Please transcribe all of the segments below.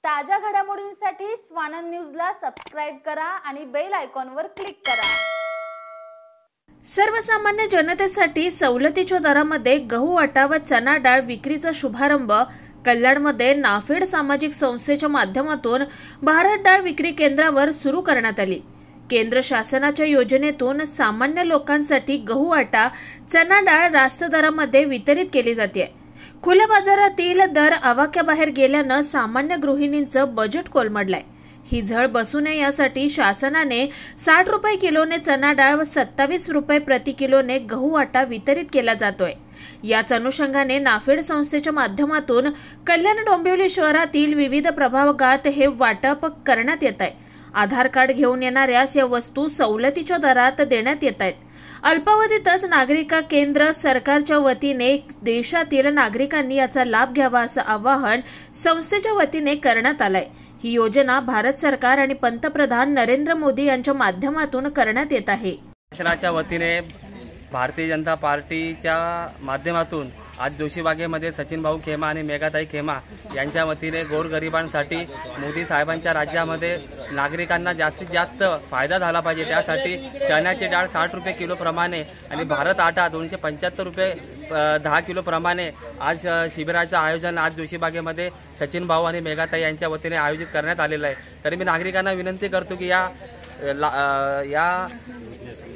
ताज्या घडामोडींसाठी स्वानंद न्यूजला सबस्क्राइब करा आणि बेल आयकॉनवर क्लिक करा। सर्वसामान्य जनतेसाठी सवलतीच्या दरामध्ये गहू, आटा व चना डाळ विक्रीचा शुभारंभ कल्याणमध्ये नाफेड सामाजिक संस्थेच्या माध्यमातून भारत डाळ विक्री केंद्रावर सुरू करण्यात आली। केंद्र शासनाच्या योजनेतून सामान्य लोकांसाठी गहू, आटा, चना डाळ रास्त दरामध्ये वितरित केली जाते। खुल्या बाजारातील दर आवाक्याबाहेर गेल्यानं सामान्य गृहिणींचं बजेट कोलमडलंय। ही झळ बसू नये यासाठी शासनाने 60 रुपये किलोने चना डाळ व 27 रुपये प्रति किलोने गहू, आटा वितरित केला जातोय। याच अनुषंगाने नाफेड संस्थेच्या माध्यमातून कल्याण डोंबिवली शहरातील विविध प्रभागात हे वाटप करण्यात येत आहे। आधार कार्ड घेऊन येणाऱ्यास या वस्तू सवलतीच्या दरात देण्यात येत आहेत। अल्पावधीतच नागरिक केंद्र सरकारच्या वतीने देशातील नागरिकांनी याचा लाभ घ्यावा असं आवाहन संस्थेच्या वतीने करण्यात आलंय। ही योजना भारत सरकार आणि पंतप्रधान नरेंद्र मोदी यांच्या माध्यमातून करण्यात येत आहे। शासनाच्या वतीने भारतीय जनता पार्टीच्या माध्यमातून आज जोशीबागेमध्ये सचिन भाऊ खेमा आणि मेघाताई खेमा यांच्या वतीने गोरगरिबांसाठी मोदी साहेबांच्या राज्यामध्ये नागरिकांना जास्तीत जास्त फायदा झाला पाहिजे त्यासाठी चण्याची डाळ 60 रुपये किलो प्रमाणे आणि भारत आटा 275 रुपये 10 किलो प्रमाणे आज शिबिराचं आयोजन आज जोशीबागेमध्ये सचिन भाऊ आणि मेघाताई यांच्या वतीने आयोजित करण्यात आलेलं आहे। तरी मी नागरिकांना विनंती करतो की या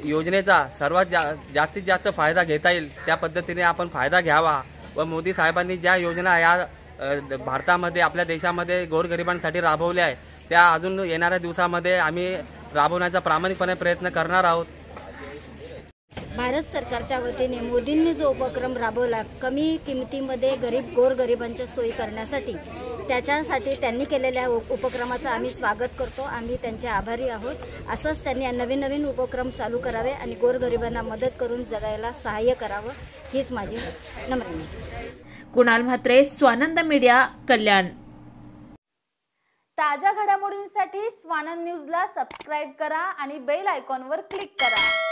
योजनेचा सर्वात जास्तीत जास्त फायदा घेता येईल त्या पद्धतीने आपण फायदा घ्यावा व मोदी साहेबांनी ज्या योजना या भारतामध्ये आपल्या देशामध्ये गोरगरिबांसाठी राबवल्या आहे त्या अजून येणाऱ्या दिवसामध्ये आम्ही राबवण्याचा प्रामाणिकपणे प्रयत्न करणार आहोत। भारत सरकारच्या वतीने मोदींनी जो उपक्रम राबवला कमी किमतीमध्ये गोरगरिबांच्या सोयी करण्यासाठी त्याच्यासाठी त्यांनी केलेल्या उपक्रमाचं आम्ही स्वागत करतो। आम्ही त्यांचे आभारी आहोत। असंच त्यांनी नवीन उपक्रम चालू करावे आणि गोरगरिबांना मदत करून जगायला सहाय्य करावं हीच माझी नम्र विनंती। कुणाल म्हात्रे, स्वानंद मीडिया, कल्याण। ताज्या घडामोडींसाठी स्वानंद न्यूजला सबस्क्राइब करा आणि बेल आयकॉनवर क्लिक करा।